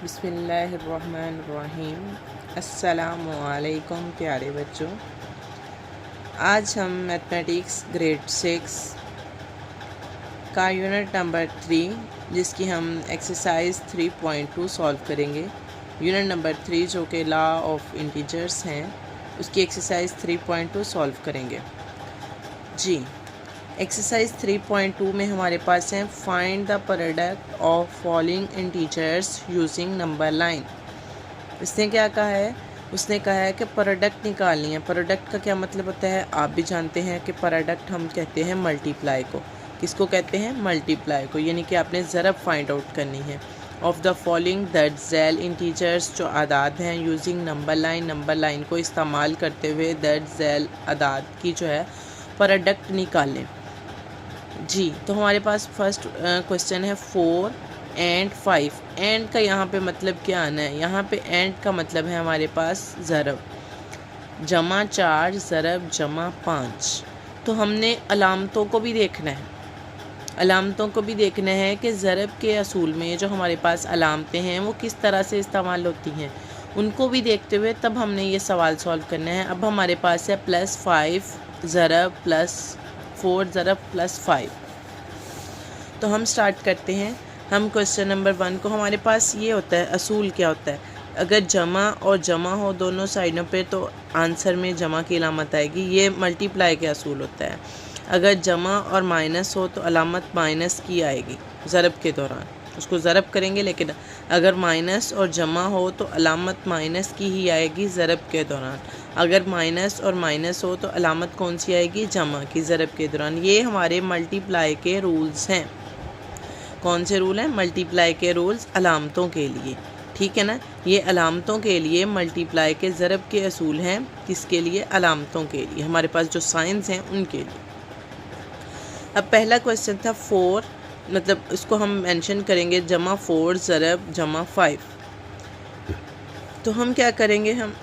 बिस्मिल्लाहिर्रहमानिर्रहीम। अस्सलामुअलैकुम प्यारे बच्चों, आज हम मैथमेटिक्स ग्रेड 6 का यूनिट नंबर 3 जिसकी हम एक्सरसाइज 3.2 सॉल्व करेंगे। यूनिट नंबर 3 जो कि लॉ ऑफ इंटीजर्स हैं उसकी एक्सरसाइज 3.2 सॉल्व करेंगे। जी, एक्सरसाइज 3.2 में हमारे पास है find the product of following integers using number line. इसने क्या कहा है? उसने कहा है कि प्रोडक्ट निकालनी है। प्रोडक्ट का क्या मतलब होता है? आप भी जानते हैं कि प्रोडक्ट हम कहते हैं मल्टीप्लाई को। किसको कहते हैं? मल्टीप्लाई को, यानी कि आपने ज़रब फाइंड आउट करनी है। ऑफ द फॉलोइंग दैट ज़ैल इंटीजर्स, जो आदाद हैं, यूजिंग नंबर लाइन को इस्तेमाल करते हुए दैट ज़ैल आदाद की जो है प्रोडक्ट निकालें। जी, तो हमारे पास फर्स्ट क्वेश्चन है 4 एंड 5। एंड का यहाँ पे मतलब क्या आना है? यहाँ पे एंड का मतलब है हमारे पास ज़रब, जमा 4 ज़रब जमा 5। तो हमने अलामतों को भी देखना है। अलामतों को भी देखना है कि ज़रब के असूल में जो हमारे पास अलामतें हैं वो किस तरह से इस्तेमाल होती हैं, उनको भी देखते हुए तब हमने ये सवाल सॉल्व करना है। अब हमारे पास है +5 ज़रब +4 ज़रब +5। तो हम स्टार्ट करते हैं। हम क्वेश्चन नंबर 1 को, हमारे पास ये होता है असूल क्या होता है? अगर जमा और जमा हो दोनों साइडों पे तो आंसर में जमा की अलामत आएगी। ये मल्टीप्लाई के असूल होता है। अगर जमा और माइनस हो तो अलामत माइनस की आएगी ज़रब के दौरान, उसको ज़रब करेंगे। लेकिन अगर माइनस और जमा हो तो अलामत माइनस की ही आएगी ज़रब के दौरान। अगर माइनस और माइनस हो तो अलामत कौन सी आएगी? जमा की, ज़रब के दौरान। ये हमारे मल्टीप्लाई के रूल्स हैं। कौन से रूल हैं? मल्टीप्लाई के रूल्स अलामतों के लिए, ठीक है ना। ये अलामतों के लिए मल्टीप्लाई के ज़रब के असूल हैं। किसके लिए? अलामतों के लिए, हमारे पास जो साइंस हैं उनके लिए। अब पहला क्वेश्चन था 4, मतलब इसको हम मेंशन करेंगे जमा 4 ज़रब जमा 5। तो हम क्या करेंगे? हम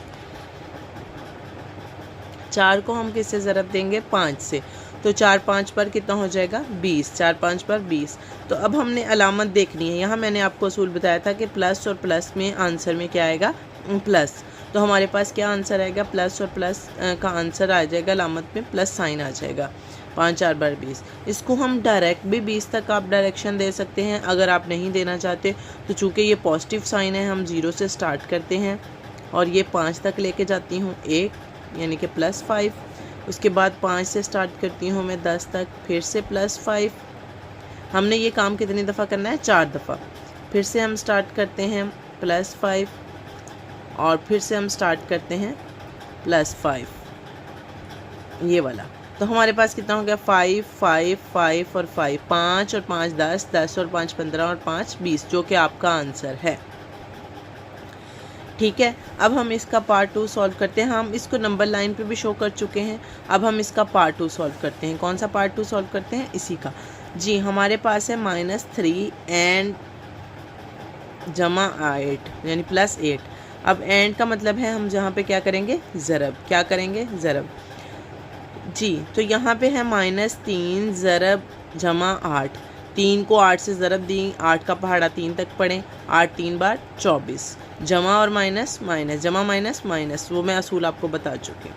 4 को हम किससे ज़रब देंगे? 5 से। तो 4 5 पर कितना हो जाएगा? 20। 4 5 पर 20। तो अब हमने अलामत देखनी है। यहाँ मैंने आपको असूल बताया था कि प्लस और प्लस में आंसर में क्या आएगा? प्लस। तो हमारे पास क्या आंसर आएगा? प्लस और प्लस का आंसर आ जाएगा, अलामत में प्लस साइन आ जाएगा। 5 4 बार 20। इसको हम डायरेक्ट भी 20 तक आप डायरेक्शन दे सकते हैं। अगर आप नहीं देना चाहते तो चूँकि ये पॉजिटिव साइन है, हम 0 से स्टार्ट करते हैं और ये 5 तक लेके जाती हूँ 1, यानी कि +5। उसके बाद 5 से स्टार्ट करती हूँ मैं 10 तक, फिर से +5। हमने ये काम कितनी दफ़ा करना है? 4 दफ़ा। फिर से हम स्टार्ट करते हैं +5 और फिर से हम स्टार्ट करते हैं +5, ये वाला। तो हमारे पास कितना हो गया? 5 5 5 और 5, 5 और 5 10, 10 और 5 15 और 5 20, जो कि आपका आंसर है। ठीक है, अब हम इसका पार्ट 2 सॉल्व करते हैं। हम इसको नंबर लाइन पे भी शो कर चुके हैं। अब हम इसका पार्ट 2 सॉल्व करते हैं। कौन सा पार्ट 2 सॉल्व करते हैं? इसी का। जी, हमारे पास है -3 एंड जमा 8, यानी +8। अब एंड का मतलब है हम जहाँ पे क्या करेंगे? ज़रब। क्या करेंगे? ज़रब। जी, तो यहाँ पे है -3 ज़रब जमा 8। 3 को 8 से ज़रब दी, 8 का पहाड़ा 3 तक पढ़ें। 8 3 बार 24। जमा और माइनस, माइनस, जमा माइनस माइनस, वो मैं असूल आपको बता चुकी।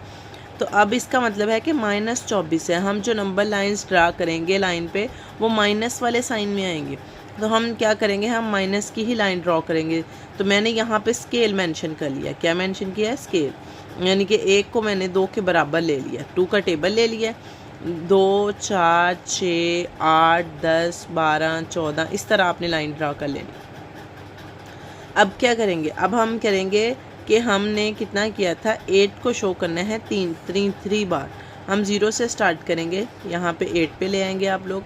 तो अब इसका मतलब है कि -24 है। हम जो नंबर लाइंस ड्रा करेंगे लाइन पे वो माइनस वाले साइन में आएंगे। तो हम क्या करेंगे? हम माइनस की ही लाइन ड्रॉ करेंगे। तो मैंने यहाँ पे स्केल मेंशन कर लिया। क्या मेंशन किया है? स्केल, यानी कि 1 को मैंने 2 के बराबर ले लिया, 2 का टेबल ले लिया। 2 4 6 8 10 12 14, इस तरह आपने लाइन ड्रा कर लेनी। अब क्या करेंगे? अब हम करेंगे कि हमने कितना किया था? 8 को शो करना है 3 बार। हम 0 से स्टार्ट करेंगे, यहाँ पे 8 पे ले आएंगे आप लोग,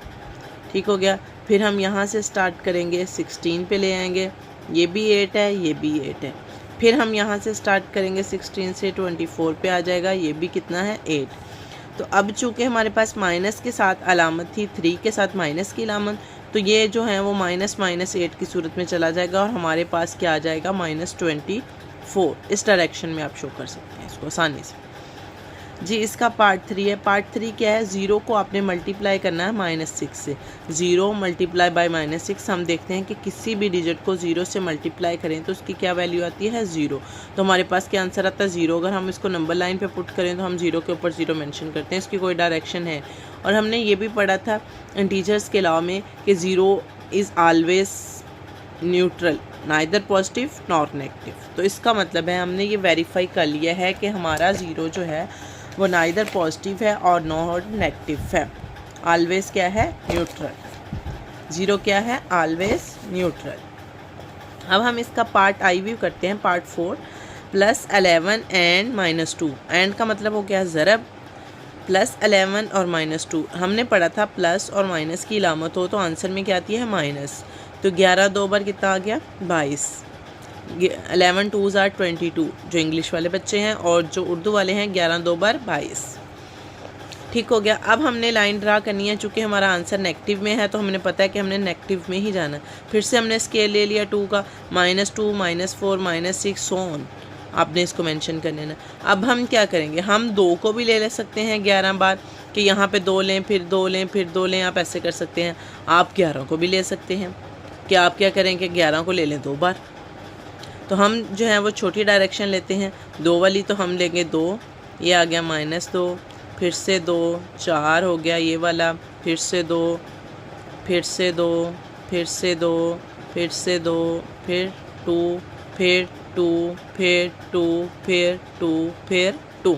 ठीक हो गया। फिर हम यहाँ से स्टार्ट करेंगे 16 पे ले आएंगे, ये भी 8 है, ये भी 8 है। फिर हम यहाँ से स्टार्ट करेंगे 16 से 24 पे आ जाएगा, ये भी कितना है? 8। तो अब चूँकि हमारे पास माइनस के साथ अलामत थी, 3 के साथ माइनस की अलामत, तो ये जो है वो -8 की सूरत में चला जाएगा और हमारे पास क्या आ जाएगा? -24। इस डायरेक्शन में आप शो कर सकते हैं इसको आसानी से। जी इसका पार्ट 3 है। पार्ट 3 क्या है, ज़ीरो को आपने मल्टीप्लाई करना है -6 से। 0 मल्टीप्लाई बाय -6, हम देखते हैं कि किसी भी डिजिट को 0 से मल्टीप्लाई करें तो उसकी क्या वैल्यू आती है, 0। तो हमारे पास क्या आंसर आता है, 0। अगर हम इसको नंबर लाइन पे पुट करें तो हम 0 के ऊपर 0 मेंशन करते हैं, इसकी कोई डायरेक्शन है। और हमने ये भी पढ़ा था इंटीजर्स के लॉ में कि 0 is always neutral, neither positive nor negative. तो इसका मतलब है हमने ये वेरीफाई कर लिया है कि हमारा 0 जो है वो नाइदर पॉजिटिव है और नॉर नेगेटिव है, ऑलवेज क्या है, न्यूट्रल। 0 क्या है, ऑलवेज न्यूट्रल। अब हम इसका पार्ट आई व्यू करते हैं, पार्ट 4 +11 एंड -2। एंड का मतलब हो गया ज़रब, +11 और -2। हमने पढ़ा था प्लस और माइनस की इलामत हो तो आंसर में क्या आती है, माइनस। तो 11 2 बार कितना आ गया, 22। 11 2s are 22 जो इंग्लिश वाले बच्चे हैं, और जो उर्दू वाले हैं 11 2 बार 22। ठीक हो गया। अब हमने लाइन ड्रा करनी है, चूँकि हमारा आंसर नेगेटिव में है तो हमने पता है कि हमने नेगेटिव में ही जाना। फिर से हमने स्केल ले लिया 2 का, -2 -4 -6 सो ऑन, आपने इसको मेंशन कर लेना। अब हम क्या करेंगे, हम 2 को भी ले सकते हैं 11 बार, कि यहाँ पे 2 लें फिर 2 लें फिर 2 लें, आप ऐसे कर सकते हैं। आप 11 को भी ले सकते हैं, कि आप क्या करेंगे, 11 को ले लें 2 बार। तो हम जो है वो छोटी डायरेक्शन लेते हैं, 2 वाली, तो हम लेंगे 2, ये आ गया -2, फिर से 2, 4 हो गया ये वाला, फिर से 2, फिर से 2, फिर से 2, फिर से 2, फिर 2, फिर 2, फिर 2, फिर 2, फिर 2।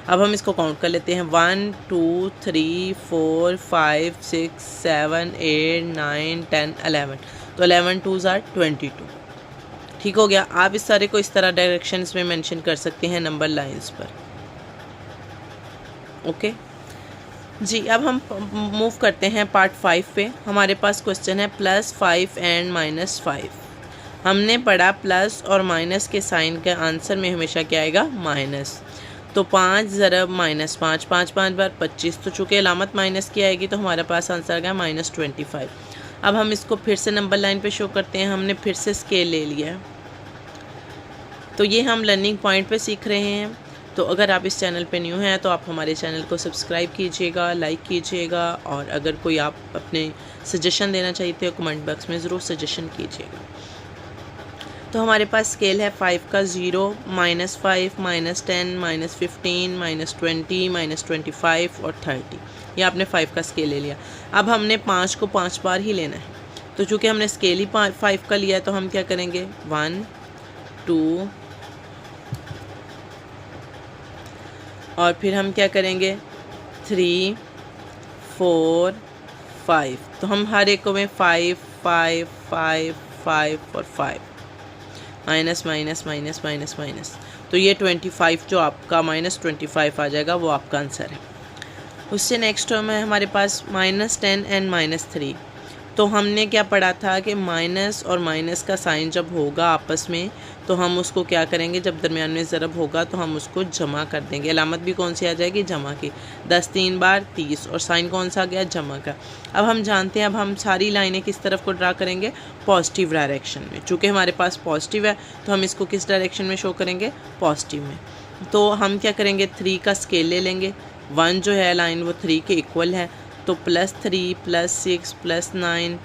अब हम इसको काउंट कर लेते हैं, 1 2 3 4 5 6 7 8 9 10 11। तो 11 2s are 22। ठीक हो गया। आप इस सारे को इस तरह डायरेक्शंस में मेंशन कर सकते हैं नंबर लाइंस पर। ओके जी, अब हम मूव करते हैं पार्ट 5 पे। हमारे पास क्वेश्चन है +5 एंड -5। हमने पढ़ा प्लस और माइनस के साइन का आंसर में हमेशा क्या आएगा, माइनस। तो 5 ज़रब -5, 5 5 बार 25। तो चूँकि अलामत माइनस की आएगी तो हमारे पास आंसर आ गया -25। अब हम इसको फिर से नंबर लाइन पे शो करते हैं। हमने फिर से स्केल ले लिया है, तो ये हम लर्निंग पॉइंट पे सीख रहे हैं। तो अगर आप इस चैनल पे न्यू हैं तो आप हमारे चैनल को सब्सक्राइब कीजिएगा, लाइक कीजिएगा, और अगर कोई आप अपने सजेशन देना चाहते हो कमेंट बॉक्स में ज़रूर सजेशन कीजिएगा। तो हमारे पास स्केल है 5 का, 0 -5 -10 -15 -20 -25 और 30। ये आपने 5 का स्केल ले लिया। अब हमने 5 को 5 बार ही लेना है, तो चूँकि हमने स्केल ही 5 का लिया है तो हम क्या करेंगे, 1 2, और फिर हम क्या करेंगे, 3 4 5। तो हम हर एक को में 5 5 5 5 और 5, minus minus minus minus minus. तो ये 25 जो आपका -25 आ जाएगा, वो आपका आंसर है। उससे नेक्स्ट टर्म है हमारे पास -10 एंड -3। तो हमने क्या पढ़ा था कि माइनस और माइनस का साइन जब होगा आपस में तो हम उसको क्या करेंगे, जब दरमियान में ज़रब होगा तो हम उसको जमा कर देंगे। अलामत भी कौन सी आ जाएगी, जमा की। 10 3 बार 30, और साइन कौन सा आ गया, जमा का। अब हम जानते हैं, अब हम सारी लाइनें किस तरफ को ड्रा करेंगे, पॉजिटिव डायरेक्शन में। चूँकि हमारे पास पॉजिटिव है तो हम इसको किस डायरेक्शन में शो करेंगे, पॉजिटिव में। तो हम क्या करेंगे, 3 का स्केल ले लेंगे। 1 जो है लाइन वो 3 के इक्वल है, तो +3 +6 +9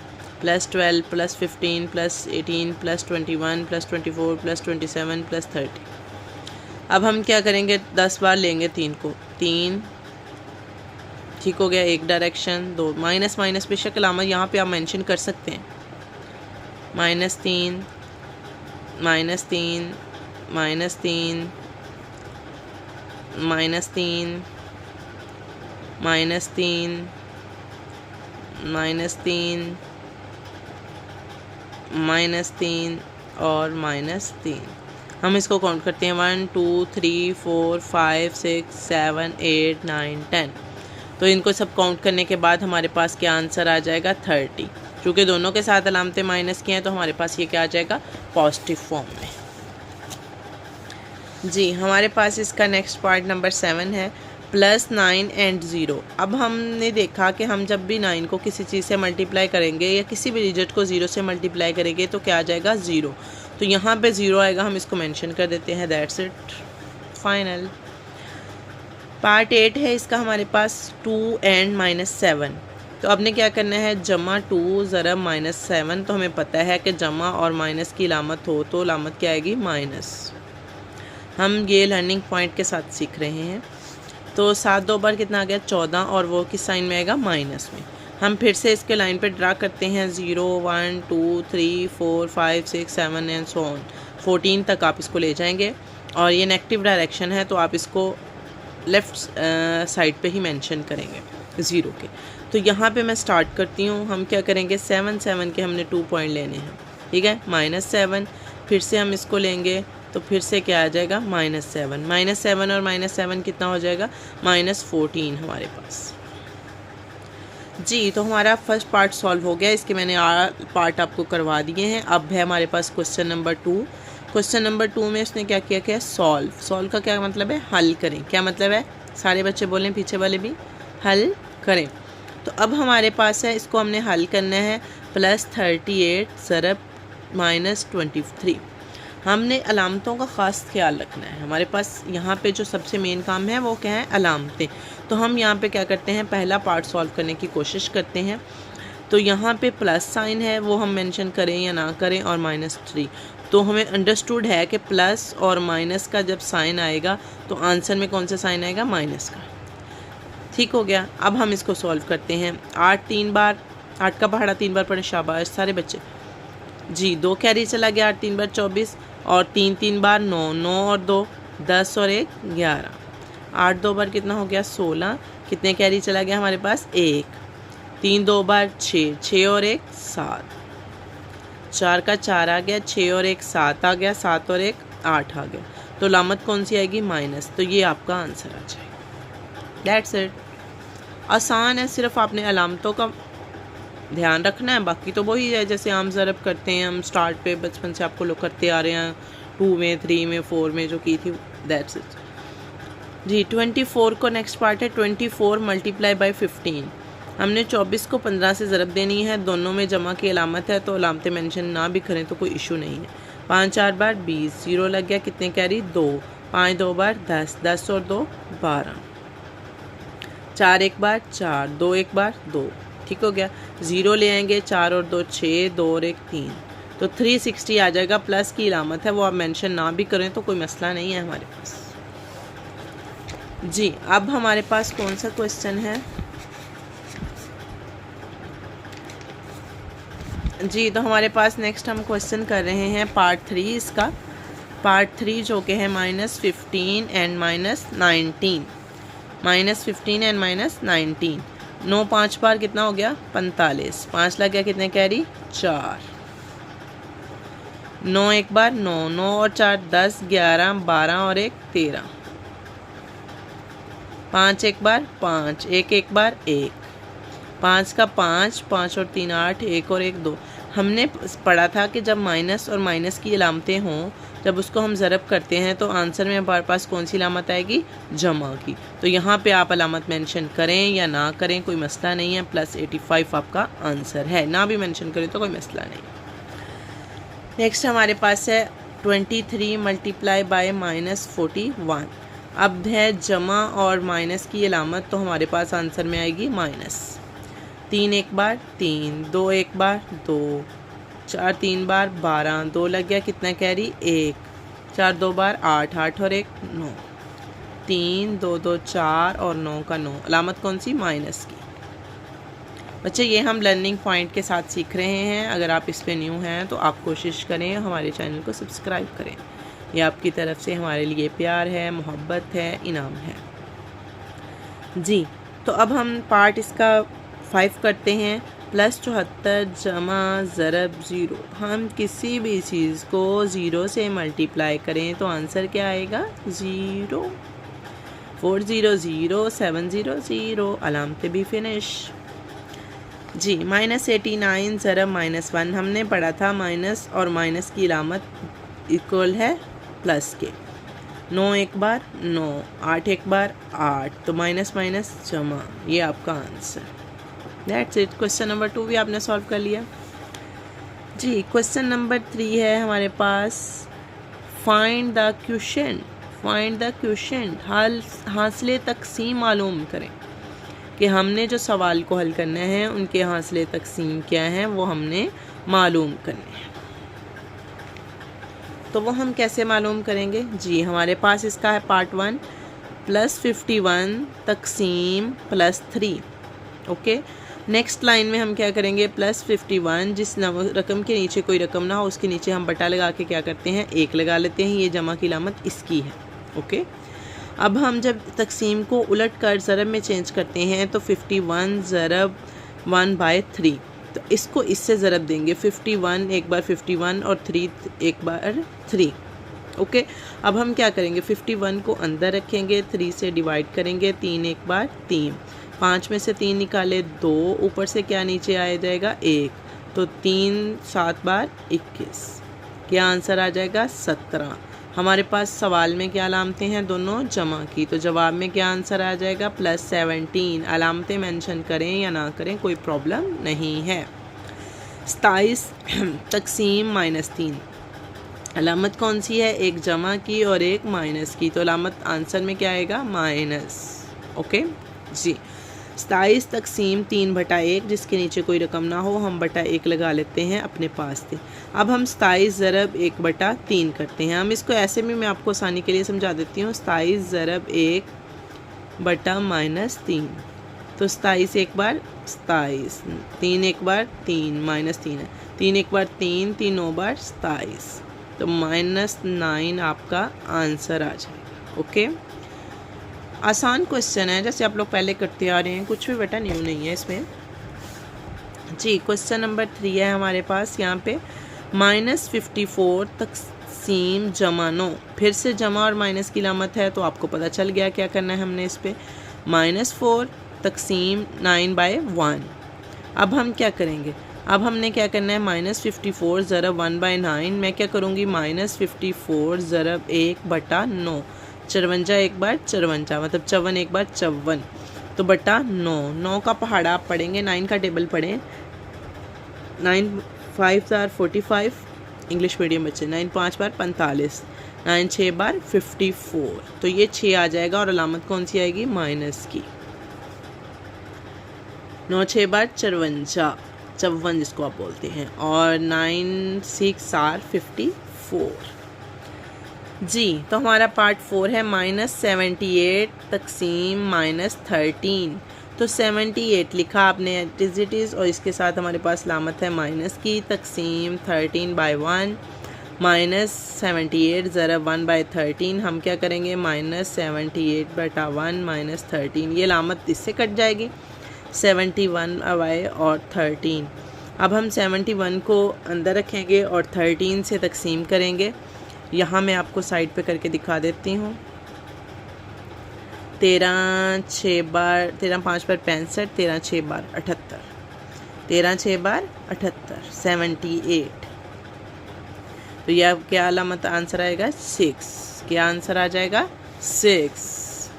+12 +15 +18 +21 +24 +27 +30। अब हम क्या करेंगे, 10 बार लेंगे 3 को, 3। ठीक हो गया, एक डायरेक्शन। 2 माइनस माइनस बेशक अलामत यहाँ पे आप मेंशन कर सकते हैं, -3 -3 -3 -3 -3 -3 और -3। हम इसको काउंट करते हैं, 1 2 3 4 5 6 7 8 9 10। तो इनको सब काउंट करने के बाद हमारे पास क्या आंसर आ जाएगा, 30। क्योंकि दोनों के साथ अलामतें माइनस की हैं तो हमारे पास ये क्या आ जाएगा, पॉजिटिव फॉर्म में। जी, हमारे पास इसका नेक्स्ट पार्ट नंबर 7 है, +9 एंड 0। अब हमने देखा कि हम जब भी 9 को किसी चीज़ से मल्टीप्लाई करेंगे या किसी भी डिजिट को 0 से मल्टीप्लाई करेंगे तो क्या आ जाएगा, 0। तो यहाँ पे 0 आएगा, हम इसको मेंशन कर देते हैं, दैट्स इट, फाइनल। पार्ट 8 है इसका हमारे पास 2 एंड -7। तो आपने क्या करना है, जमा 2 ज़रब -7। तो हमें पता है कि जमा और माइनस की लामत हो तो लामत क्या आएगी, माइनस। हम ये लर्निंग पॉइंट के साथ सीख रहे हैं। तो 7 2 बार कितना आ गया, 14, और वो किस साइन में आएगा, माइनस में। हम फिर से इसके लाइन पे ड्रा करते हैं, 0 1 2 3 4 5 6 7 एंड सो ऑन 14 तक आप इसको ले जाएंगे। और ये नेगेटिव डायरेक्शन है तो आप इसको लेफ़्ट साइड पे ही मेंशन करेंगे 0 के। तो यहाँ पे मैं स्टार्ट करती हूँ। हम क्या करेंगे, 7 7 के हमने 2 पॉइंट लेने हैं, ठीक है, -7। फिर से हम इसको लेंगे तो फिर से क्या आ जाएगा, -7। -7 और -7 कितना हो जाएगा, -14 हमारे पास। जी, तो हमारा फर्स्ट पार्ट सॉल्व हो गया। इसके मैंने पार्ट आपको करवा दिए हैं। अब है हमारे पास क्वेश्चन नंबर 2। क्वेश्चन नंबर 2 में उसने क्या किया, क्या सॉल्व। सॉल्व का क्या मतलब है, हल करें। क्या मतलब है, सारे बच्चे बोलें, पीछे वाले भी, हल करें। तो अब हमारे पास है, इसको हमने हल करना है, +38 ज़रब -23। हमने अलामतों का ख़ास ख्याल रखना है। हमारे पास यहाँ पे जो सबसे मेन काम है वो क्या है, अलामतें। तो हम यहाँ पे क्या करते हैं, पहला पार्ट सॉल्व करने की कोशिश करते हैं। तो यहाँ पे प्लस साइन है, वो हम मेंशन करें या ना करें, और -3। तो हमें अंडरस्टूड है कि प्लस और माइनस का जब साइन आएगा तो आंसर में कौन सा साइन आएगा, माइनस का। ठीक हो गया। अब हम इसको सॉल्व करते हैं। 8 3 बार, 8 का पहाड़ा 3 बार पढ़े, शाबाश सारे बच्चे। जी, 2 कैरी चला गया, 8 3 बार 24, और 3 3 बार 9, 9 और 2 10, और 1 11। 8 2 बार कितना हो गया, 16। कितने कैरी चला गया हमारे पास, 1। 3 2 बार 6, 6 और 1 7। 4 का 4 आ गया, 6 और 1 7 आ गया, 7 और 1 8 आ गया। तो लामत कौन सी आएगी, माइनस। तो ये आपका आंसर आ जाएगा। That's it. आसान है, सिर्फ आपने अलामतों का ध्यान रखना है। बाकी तो वही है जैसे आम ज़रब करते हैं हम स्टार्ट पे, बचपन से आपको लोग करते आ रहे हैं, 2 में 3 में 4 में जो की थी, दैट्स इट। जी, 24 को नेक्स्ट पार्ट है। 24 मल्टीप्लाई बाई 15। हमने 24 को 15 से ज़रब देनी है। दोनों में जमा की अलामत है तो अलामतें मेंशन ना भी करें तो कोई इशू नहीं है। 5 4 बार 20, 0 लग गया, कितने कैरी, 2। 5 2 बार 10, 10 और 2 12। 4 1 बार 4, 2 1 बार 2। ठीक हो गया। 0 ले आएंगे, 4 और 2 6, 2 और 1 3। तो 360 आ जाएगा। प्लस की इलामत है, वो आप मेंशन ना भी करें तो कोई मसला नहीं है हमारे पास। जी, अब हमारे पास कौन सा क्वेश्चन है, जी, तो हमारे पास नेक्स्ट हम क्वेश्चन कर रहे हैं पार्ट 3 इसका। पार्ट 3 जो कि है -15 एंड -19। -15 एंड -19। 9 5 बार कितना हो गया, 45। 5 लग गया, कितने कैरी, 4। 9 1 बार 9, 9 और 4 10, 11 12 और 1 13। 5 1 बार 5, 1 1 बार 1। 5 का 5, 5 और 3 8, 1 और 1 2। हमने पढ़ा था कि जब माइनस और माइनस की अलामतें हों, जब उसको हम ज़रब करते हैं तो आंसर में हमारे पास कौन सी अलामत आएगी, जमा की। तो यहाँ पे आप अलामत मेंशन करें या ना करें कोई मसला नहीं है। +85 आपका आंसर है, ना भी मेंशन करें तो कोई मसला नहीं। नेक्स्ट हमारे पास है 23 मल्टीप्लाई बाय -41। अब है जमा और माइनस की अलामत, तो हमारे पास आंसर में आएगी माइनस। 3 1 बार 3, 2 1 बार 2, 4 3 बार 12, 2 लग गया, कितना कैरी, 1। 4 2 बार 8, 8 और 1 9। 3 2 2 4 और 9 का 9। अलामत कौन सी, माइनस की। बच्चे ये हम लर्निंग पॉइंट के साथ सीख रहे हैं। अगर आप इस पे न्यू हैं तो आप कोशिश करें हमारे चैनल को सब्सक्राइब करें। ये आपकी तरफ से हमारे लिए प्यार है, मोहब्बत है, इनाम है। जी, तो अब हम पार्ट इसका 5 करते हैं। +74 जमा ज़रब 0। हम किसी भी चीज़ को 0 से मल्टीप्लाई करें तो आंसर क्या आएगा, 0। 4 0 0, 7 0 0। अलामतें भी फिनिश। जी, -89 ज़रब -1। हमने पढ़ा था माइनस और माइनस की अलामत इक्वल है प्लस के। 9 1 बार 9, 8 1 बार 8। तो माइनस माइनस जमा, ये आपका answer. That's it. Question number 2 भी आपने सॉल्व कर लिया। जी, क्वेश्चन नंबर 3 है हमारे पास, find the quotient. Find the question, हासिले तकसीम मालूम करें कि हमने जो सवाल को हल करना है उनके हासिले तकसीम क्या हैं वो हमने मालूम करने हैं। तो वो हम कैसे मालूम करेंगे जी, हमारे पास इसका है पार्ट 1 +51 तकसीम +3। ओके, नेक्स्ट लाइन में हम क्या करेंगे, +51 जिस रकम के नीचे कोई रकम ना हो उसके नीचे हम बटा लगा के क्या करते हैं, 1 लगा लेते हैं। ये जमा की लामत इसकी है। ओके, अब हम जब तकसीम को उलट कर ज़रब में चेंज करते हैं तो 51 ज़रब 1/3, तो इसको इससे ज़रब देंगे। 51 एक बार 51 और 3 एक बार 3। ओके, अब हम क्या करेंगे, 51 को अंदर रखेंगे, 3 से डिवाइड करेंगे, 3 एक बार 3, 5 में से 3 निकाले 2, ऊपर से क्या नीचे आ जाएगा 1, तो 3 7 बार 21, क्या आंसर आ जाएगा 17। हमारे पास सवाल में क्या अलामतें हैं, दोनों जमा की, तो जवाब में क्या आंसर आ जाएगा +17। अलामतें मेंशन करें या ना करें कोई प्रॉब्लम नहीं है। 27 तकसीम -3, अलामत कौन सी है, एक जमा की और एक माइनस की, तो अलामत आंसर में क्या आएगा माइनस। ओके जी, 27 तकसीम 3/1 जिसके नीचे कोई रकम ना हो हम बटा 1 लगा लेते हैं अपने पास से। अब हम 27 ज़रब 1/3 करते हैं। हम इसको ऐसे में मैं आपको आसानी के लिए समझा देती हूँ, 27 ज़रब 1/-3, तो 27 एक बार 27, 3 एक बार 3 -3 है, 3 एक बार 3, 3 9 बार 27, तो -9 आपका आंसर आ जाएगा। ओके, आसान क्वेश्चन है जैसे आप लोग पहले करते आ रहे हैं, कुछ भी बेटा न्यू नहीं है इसमें जी। क्वेश्चन नंबर 3 है हमारे पास यहाँ पे, -54 तकसीम जमा 9, फिर से जमा और माइनस की लामत है तो आपको पता चल गया क्या करना है हमने इस पर, -4 तकसीम 9/1। अब हम क्या करेंगे, अब हमने क्या करना है, -54 ज़रब 1/9, मैं क्या करूँगी -54 ज़रब 1/9, 54 एक बार 54, मतलब 54 एक बार 54, तो बटा 9, 9 का पहाड़ा आप पढ़ेंगे, 9 का टेबल पढ़ें, 9 5 are 45 इंग्लिश मीडियम बच्चे, 9 5 बार 45, 9 6 बार 54, तो ये 6 आ जाएगा और अलामत कौन सी आएगी, माइनस की। 9 6 बार 54, 54 जिसको आप बोलते हैं, और 9 6 are 54 जी। तो हमारा पार्ट 4 है -78 तकसीम -13, तो 78 लिखा आपने एज इट इज़ और इसके साथ हमारे पास लामत है माइनस की, तकसीम 13/1 -78 ज़रब 1/13, हम क्या करेंगे -78/1 -13, ये लामत इससे कट जाएगी 71 और 13। अब हम 71 को अंदर रखेंगे और 13 से तकसीम करेंगे। यहाँ मैं आपको साइड पे करके दिखा देती हूँ, 13 6 बार 13 5 बार 65, 13 6 बार 78, 13 6 बार 78, 78, तो यह क्या अलामत आंसर आएगा 6, क्या आंसर आ जाएगा 6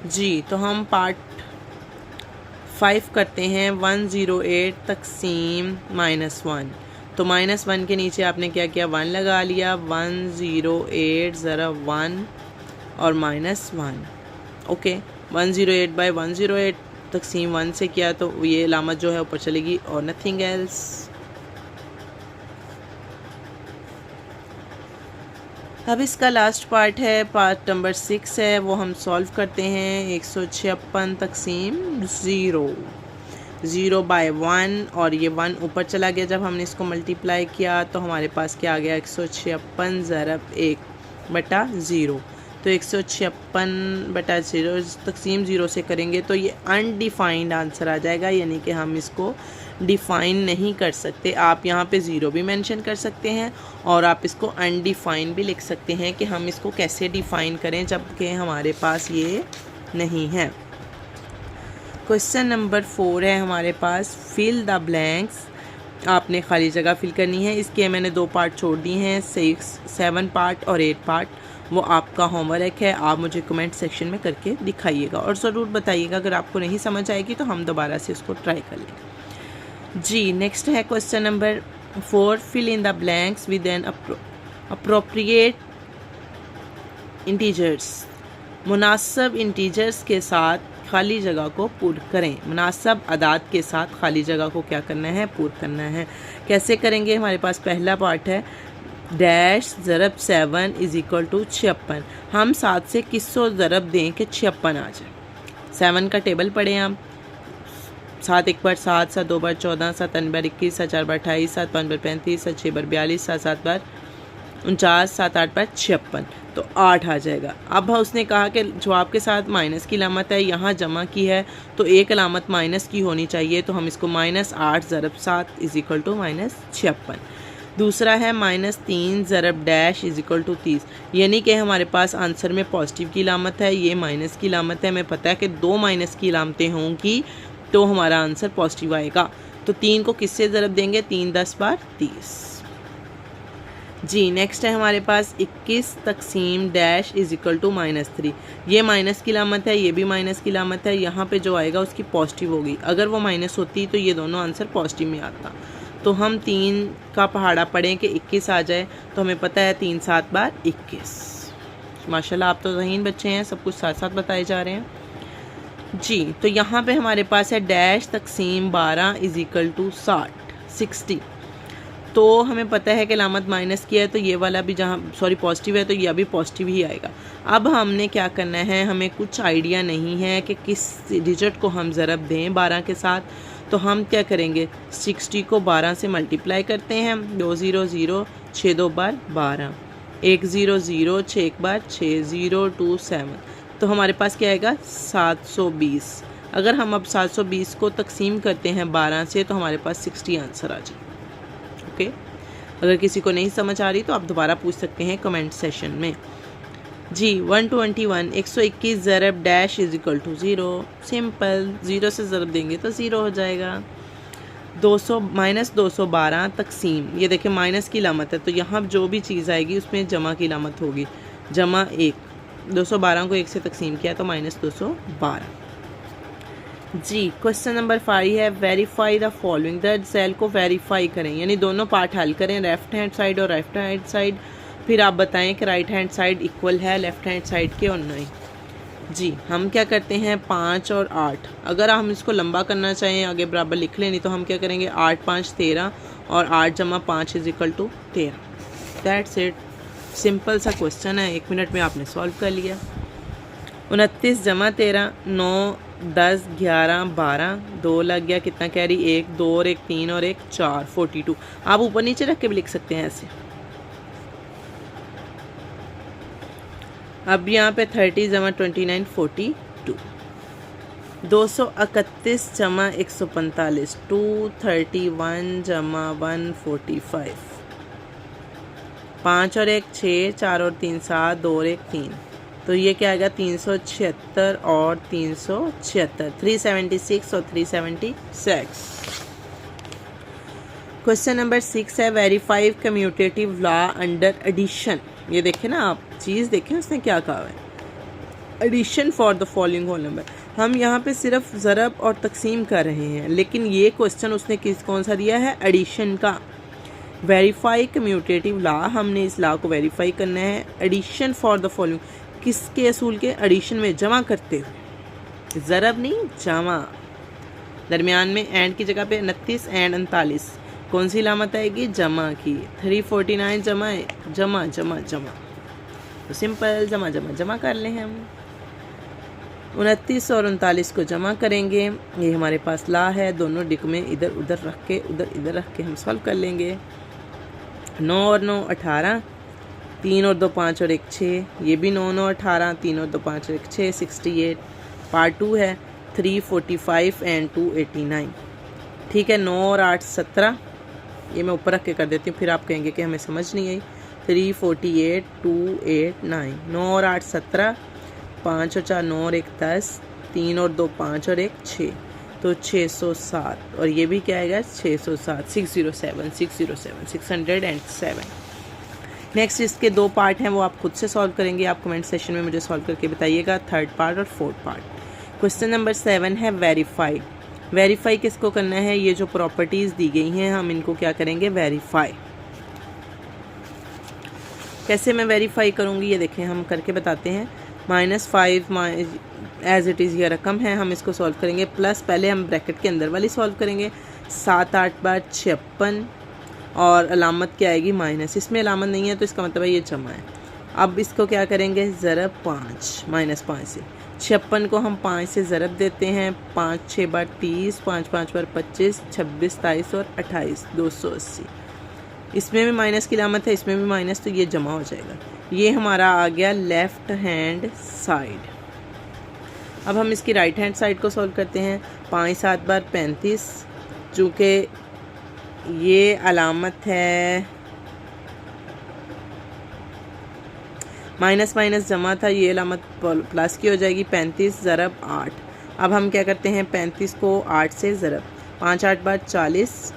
जी। तो हम पार्ट 5 करते हैं, 108 तकसीम -1, तो -1 के नीचे आपने क्या किया 1 लगा लिया, 108 ज़रब 1 और -1। ओके, 108/108 तकसीम 1 से किया तो ये लामत जो है ऊपर चलेगी और नथिंग एल्स। अब इसका लास्ट पार्ट है, पार्ट नंबर 6 है, वो हम सॉल्व करते हैं। 156 तकसीम 0/1 और ये 1 ऊपर चला गया, जब हमने इसको मल्टीप्लाई किया तो हमारे पास क्या आ गया 156 ज़रब 1/0, तो 156/0 तकसीम 0 से करेंगे तो ये अनडिफाइंड आंसर आ जाएगा, यानी कि हम इसको डिफ़ाइन नहीं कर सकते। आप यहाँ पे 0 भी मेंशन कर सकते हैं और आप इसको अनडिफाइन भी लिख सकते हैं कि हम इसको कैसे डिफ़ाइन करें जबकि हमारे पास ये नहीं है। क्वेश्चन नंबर 4 है हमारे पास, फिल द ब्लैंक्स, आपने खाली जगह फिल करनी है। इसके मैंने 2 पार्ट छोड़ दिए हैं, 7 पार्ट और 8 पार्ट, वो आपका होमवर्क है, आप मुझे कमेंट सेक्शन में करके दिखाइएगा और ज़रूर बताइएगा अगर आपको नहीं समझ आएगी तो हम दोबारा से उसको ट्राई कर लेंगे जी। नेक्स्ट है question number 4, fill in the blanks with an appropriate integers, मुनासिब इंटीजर्स के साथ खाली जगह को पूर्ण करें। मुनासिब अदाद के साथ खाली जगह को क्या करना है, पूर्ण करना है। कैसे करेंगे? हमारे पास पहला पार्ट है डैश ज़रब 7 इज़ इक्वल टू 56। हम 7 से किसको ज़रब दें कि 56 आ जाए। 7 का टेबल पढ़ें आप। 7 एक बार 7, 7 दो बार 14, 7 3 बार 21, 7 4 बार 28, 7 5 बार 35, 7 6 बार 42, 7 7 बार 49, 7 8 बार 56, तो 8 आ जाएगा। अब उसने कहा कि जवाब के साथ माइनस की अलामत है, यहाँ जमा की है तो एक अलामत माइनस की होनी चाहिए, तो हम इसको -8 ज़रब 7 इज़ इक्वल टू -56। दूसरा है -3 ज़रब डैश इज़ इक्वल टू 30, यानी कि हमारे पास आंसर में पॉजिटिव की अलामत है, ये माइनस की अलामत है। हमें पता है कि 2 माइनस की अलामतें होंगी तो हमारा आंसर पॉजिटिव आएगा। तो 3 को किससे ज़रब देंगे? 3 10 बार 30। जी नेक्स्ट है हमारे पास 21 तकसीम डैश इज़ इक्वल टू -3। ये माइनस की अलामत है, ये भी माइनस की अलामत है। यहाँ पे जो आएगा उसकी पॉजिटिव होगी। अगर वो माइनस होती तो ये दोनों आंसर पॉजिटिव में आता। तो हम 3 का पहाड़ा पढ़ें कि 21 आ जाए, तो हमें पता है 3 7 बार 21। माशाल्लाह आप तो ज़हीन बच्चे हैं, सब कुछ साथ साथ बताए जा रहे हैं। जी तो यहाँ पे हमारे पास है डैश तकसीम 12 इज़ इक्वल टू 60। तो हमें पता है कि अलामत माइनस की है, तो ये वाला भी जहाँ पॉजिटिव है तो यह भी पॉजिटिव ही आएगा। अब हमने क्या करना है, हमें कुछ आइडिया नहीं है कि किस डिजिट को हम ज़रब दें 12 के साथ। तो हम क्या करेंगे, 60 को 12 से मल्टीप्लाई करते हैं। 2 0 0 6 2 बार 12, 1 0 0 6 1 बार 6 0 2 7, तो हमारे पास क्या आएगा 720। अगर हम अब 720 को तकसीम करते हैं 12 से तो हमारे पास 60 आंसर आ जाए। ओके अगर किसी को नहीं समझ आ रही तो आप दोबारा पूछ सकते हैं कमेंट सेशन में। जी 121 121 ज़रब dash is equal to 0। Simple, 0 से ज़रब देंगे तो 0 हो जाएगा। 200 -212 तकसीम, ये देखिए माइनस की अलामत है, तो यहाँ जो भी चीज़ आएगी उसमें जमा की अलामत होगी, जमा 1। 212 को 1 से तकसीम किया तो -212। जी क्वेश्चन नंबर 5 है verify the following. The cell को वेरीफाई करें, यानी दोनों पार्ट हल करें, लेफ्ट हैंड साइड और राइट हैंड साइड। फिर आप बताएं कि राइट हैंड साइड इक्वल है लेफ्ट हैंड साइड के और नहीं। जी हम क्या करते हैं 5 और 8, अगर हम इसको लंबा करना चाहें आगे बराबर लिख लें, नहीं तो हम क्या करेंगे 8 5 13 और 8 जमा 5 is equal to 13। That's it, simple सा क्वेश्चन है, 1 मिनट में आपने सॉल्व कर लिया। 29 जमा 13 9 10 11 12, 2 लग गया, कितना कैरी 1 2 और 1 3 और 1 4, 42। आप ऊपर नीचे रख के भी लिख सकते हैं ऐसे। अब यहाँ पे 30 जमा 29 42। 231 जमा 145 231 जमा 145। 5 और 1 6, 4 और 3 7, 2 और 1 3, तो ये क्या आएगा 376 और 376, 376 और 376। क्वेश्चन नंबर 6 है verify commutative law under addition. ये देखें ना आप, चीज़ देखें उसने क्या कहा है, addition for the following whole number. हम यहाँ पे सिर्फ ज़रब और तकसीम कर रहे हैं, लेकिन ये क्वेश्चन उसने कौन सा दिया है, एडिशन का। वेरीफाई कम्यूटेटिव लॉ, हमने इस लॉ को वेरीफाई करना है। एडिशन फॉर द फॉलोइंग, किसके असूल के, एडिशन में जमा करते हुए, ज़रब नहीं जमा। दरमियान में एंड की जगह पे 29 एंड 39, कौन सी अलामत आएगी, जमा की। 349 जमा जमा जमा जमा, तो सिंपल जमा जमा जमा कर लें हम। 29 और 39 को जमा करेंगे, ये हमारे पास ला है, दोनों डिक में इधर उधर रख के इधर रख के हम सॉल्व कर लेंगे। 9 और 9 18, 3 और 2 5 और 1 6, ये भी 9 9 18, 3 और 2 5 और 1 6, 68। पार्ट 2 है 345 एंड 289। ठीक है, 9 और 8 17, ये मैं ऊपर रख के कर देती हूँ, फिर आप कहेंगे कि हमें समझ नहीं आई। 348 289, 9 और 8 17, 5 और 4 9 और 1 10, 3 और 2 5 और 1 6, तो 607, और ये भी क्या आएगा 607, 607 607 607। नेक्स्ट इसके 2 पार्ट हैं, वो आप खुद से सॉल्व करेंगे, आप कमेंट सेशन में मुझे सॉल्व करके बताइएगा, 3rd पार्ट और 4th पार्ट। क्वेश्चन नंबर 7 है वेरीफाई। वेरीफाई किसको करना है, ये जो प्रॉपर्टीज़ दी गई हैं हम इनको क्या करेंगे, वेरीफाई। कैसे मैं वेरीफाई करूँगी ये देखें, हम करके बताते हैं। -5 एज इट इज़ ये रकम है, हम इसको सॉल्व करेंगे प्लस पहले हम ब्रैकेट के अंदर वाली सॉल्व करेंगे। 7 8 बार 56 और अलामत क्या आएगी माइनस, इसमें अलामत नहीं है तो इसका मतलब है ये जमा है। अब इसको क्या करेंगे ज़रब 5 -5 से 56 को हम 5 से ज़रब देते हैं। 5 6 बार 30, 5 5 बार 25, 26 27 और 28 280। इसमें भी माइनस की अलामत है, इसमें भी माइनस, तो ये जमा हो जाएगा। ये हमारा आ गया लेफ़्ट हैंड साइड। अब हम इसकी राइट हैंड साइड को सॉल्व करते हैं। 5 7 बार 35, चूँकि ये अलामत है माइनस माइनस जमा था, ये अलामत प्लस की हो जाएगी। 35 ज़रब 8। अब हम क्या करते हैं 35 को 8 से ज़रब, 5 8 बार 40,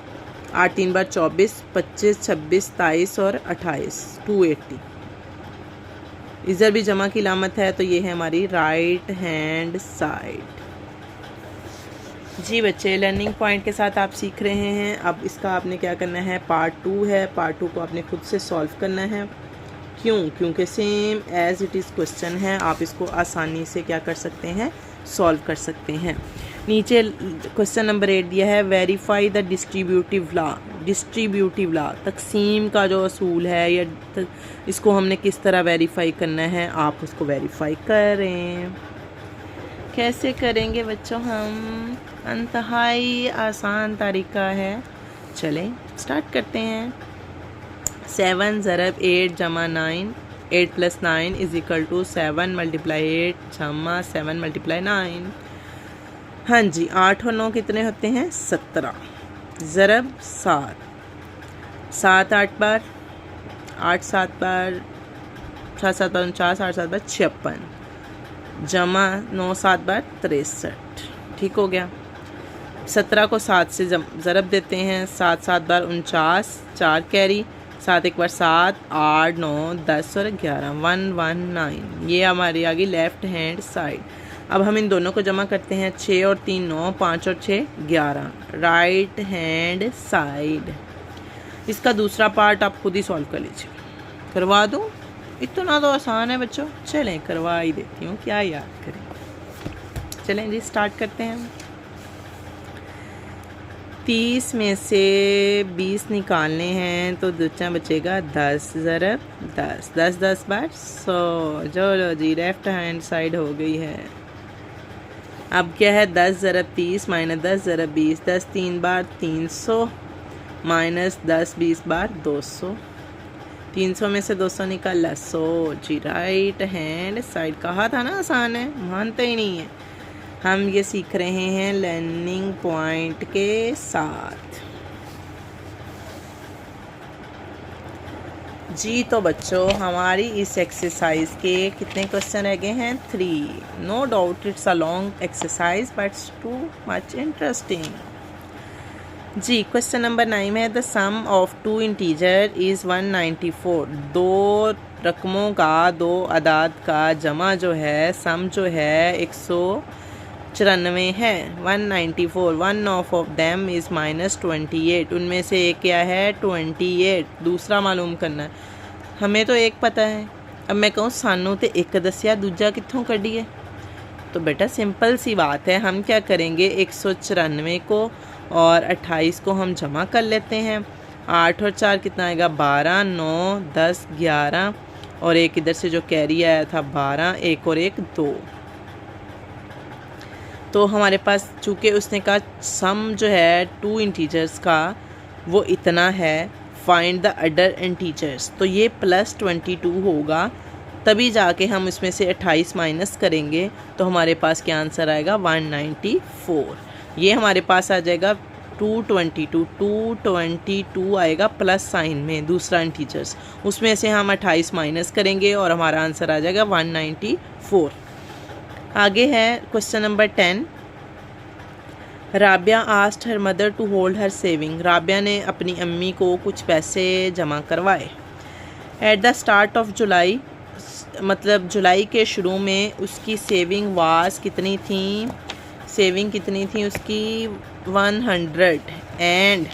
8 3 बार 24, 25 26 27 और 28 280। इधर भी जमा की अलामत है, तो ये है हमारी राइट हैंड साइड। जी बच्चे, लर्निंग पॉइंट के साथ आप सीख रहे हैं। अब इसका आपने क्या करना है, पार्ट 2 है, पार्ट 2 को आपने खुद से सॉल्व करना है। क्यों? क्योंकि same as it is question है, आप इसको आसानी से क्या कर सकते हैं, सॉल्व कर सकते हैं। नीचे क्वेश्चन नंबर 8 दिया है, verify the distributive law. Distributive law तकसीम का जो असूल है, या इसको हमने किस तरह वेरीफाई करना है, आप उसको वेरीफाई करें। कैसे करेंगे बच्चों हम, इंतहाई आसान तरीका है। चलें स्टार्ट करते हैं। 7 ज़रब 8 जमा 9, 8 + 9 = 7 × 8 जमा 7 × 9। हाँ जी, 8 और 9 कितने होते हैं, 17। ज़रब 7, 7 8 बार, 8 7 बार 7 7 बार 49, 8 7 बार 56 जमा 9 7 बार 63। ठीक हो गया। 17 को 7 से ज़रब देते हैं। 7 7 बार 49, 4 कैरी, 7 1 बार 7, 8 9 10 और 11 119। ये हमारी आ गई लेफ़्ट हैंड साइड। अब हम इन दोनों को जमा करते हैं। 6 और 3 9, 5 और 6 11, राइट हैंड साइड। इसका दूसरा पार्ट आप खुद ही सॉल्व कर लीजिए। करवा दूँ? इतना तो आसान है बच्चों, चलें करवा ही देती हूँ, क्या याद करें। चलें जी स्टार्ट करते हैं। 30 में से 20 निकालने हैं, तो बच्चा बचेगा 10 ज़रब 10, 10 10 बार 100। चलो जी, लेफ्ट हैंड साइड हो गई है। अब क्या है, 10 ज़रब 30 माइनस 10 ज़रब 20, 10 3 बार 300 माइनस 10 20 बार 200। 300 में से 200 निकाला 100 जी, राइट हैंड साइड। कहा था ना आसान है, मानते ही नहीं है। हम ये सीख रहे हैं लर्निंग पॉइंट के साथ। जी तो बच्चों, हमारी इस एक्सरसाइज के कितने क्वेश्चन रह गए हैं, 3। No doubt it's a long exercise but it's too much interesting. जी क्वेश्चन नंबर 9 में, the sum of 2 integer is 194। दो रकमों का, दो अदाद का जमा जो है, सम जो है 194 है। 194, वन ऑफ देम इज़ -28। उनमें से एक क्या है, 28। दूसरा मालूम करना है। हमें तो एक पता है। अब मैं कहूँ सानू तो एक दसिया, दूजा कित्थों कढ़िए। तो बेटा सिंपल सी बात है, हम क्या करेंगे, 194 को और 28 को हम जमा कर लेते हैं। 8 और 4 कितना आएगा, 12, 9 10 11 और एक इधर से जो कैरी आया था 12, एक और एक 2। तो हमारे पास चूँकि उसने कहा सम जो है 2 इंटीजर्स का वो इतना है, फाइंड द अदर इंटीजर्स, तो ये +22 होगा। तभी जाके हम इसमें से 28 माइनस करेंगे तो हमारे पास क्या आंसर आएगा, 194। ये हमारे पास आ जाएगा 222 आएगा प्लस साइन में, दूसरा इंटीजर्स। उसमें से हम 28 माइनस करेंगे और हमारा आंसर आ जाएगा 194। आगे है question number 10। Rabia asked her mother to hold her saving. Rabia ने अपनी अम्मी को कुछ पैसे जमा करवाए। At the start of July, मतलब जुलाई के शुरू में उसकी सेविंग वास कितनी थी, सेविंग कितनी थी उसकी 100 एंड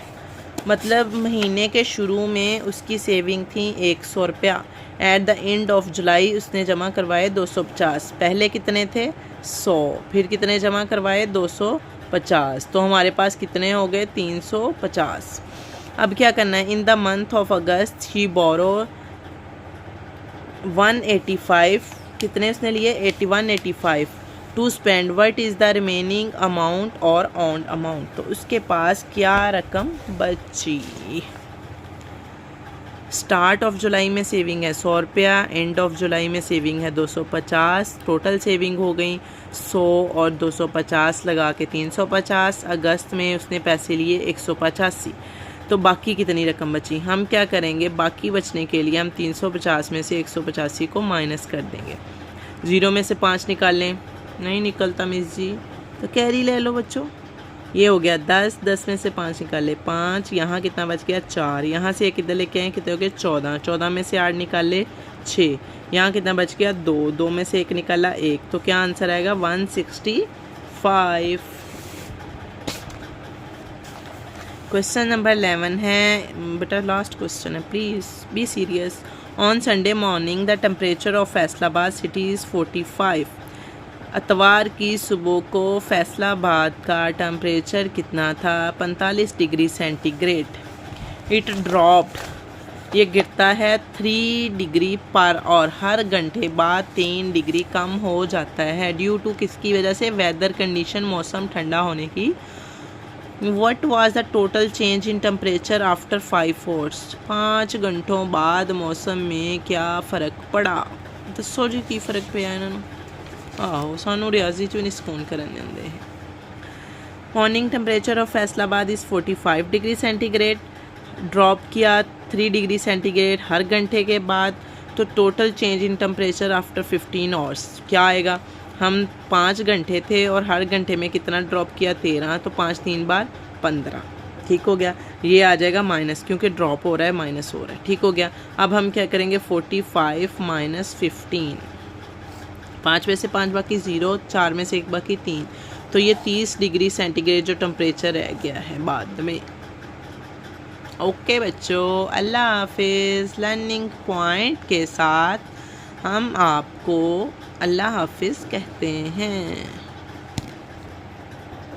मतलब महीने के शुरू में उसकी सेविंग थी 100 रुपया। At the end of July उसने जमा करवाए 250। पहले कितने थे? 100। फिर कितने जमा करवाए? 250। तो हमारे पास कितने हो गए? 350। अब क्या करना है? In the month of August he borrow 185। कितने उसने लिए? 185 to spend. What is the remaining amount और ऑन अमाउंट? तो उसके पास क्या रकम बची? स्टार्ट ऑफ जुलाई में सेविंग है 100 रुपया, एंड ऑफ जुलाई में सेविंग है 250। टोटल सेविंग हो गई 100 और 250 लगा के 350। अगस्त में उसने पैसे लिए 185। तो बाकी कितनी रकम बची? हम क्या करेंगे, बाकी बचने के लिए हम 350 में से 185 को माइनस कर देंगे। 0 में से 5 निकाल लें, नहीं निकलता मिस जी, तो कैरी ले लो बच्चों। ये हो गया 10, 10 में से 5 निकाल ले 5, यहाँ कितना बच गया 4, यहाँ से एक इधर लेके आए कितने हो गए 14, 14 में से 8 निकाल ले 6, यहाँ कितना बच गया 2, 2 में से 1 निकाला 1, तो क्या आंसर आएगा 165। क्वेश्चन नंबर 11 है बेटा, लास्ट क्वेश्चन है, please be serious. On Sunday morning the temperature of Faisalabad city is 45। इतवार की सुबह को फैसलाबाद का टेम्परेचर कितना था? 45 डिग्री सेंटीग्रेड। इट ड्रॉप्ड, ये गिरता है 3 डिग्री पर और हर घंटे बाद 3 डिग्री कम हो जाता है। ड्यू टू किसकी वजह से? वेदर कंडीशन, मौसम ठंडा होने की। What was the total change in temperature after 5 hours? 5 घंटों बाद मौसम में क्या फ़र्क पड़ा? दसो जी की फ़र्क पिया इन्होंने। आहो सानू रियाजी च भी नहीं सकून करन देंदे। Morning temperature of Faisalabad is 45 degree centigrade. Drop किया 3 डिग्री सेंटीग्रेड हर घंटे के बाद। तो total change in temperature after 15 hours क्या आएगा? हम 5 घंटे थे और हर घंटे में कितना ड्रॉप किया? 13, तो 5 3 बार 15। ठीक हो गया। ये आ जाएगा माइनस, क्योंकि ड्रॉप हो रहा है माइनस हो रहा है। ठीक हो गया। अब हम क्या करेंगे? 45 माइनस 15, 5 में से 5 बाकी 0, 4 में से 1 बाकी 3, तो ये 30 डिग्री सेंटीग्रेड जो टेम्परेचर रह गया है बाद में। ओके बच्चों, अल्लाह हाफिज़। लर्निंग पॉइंट के साथ हम आपको अल्लाह हाफिज़ कहते हैं।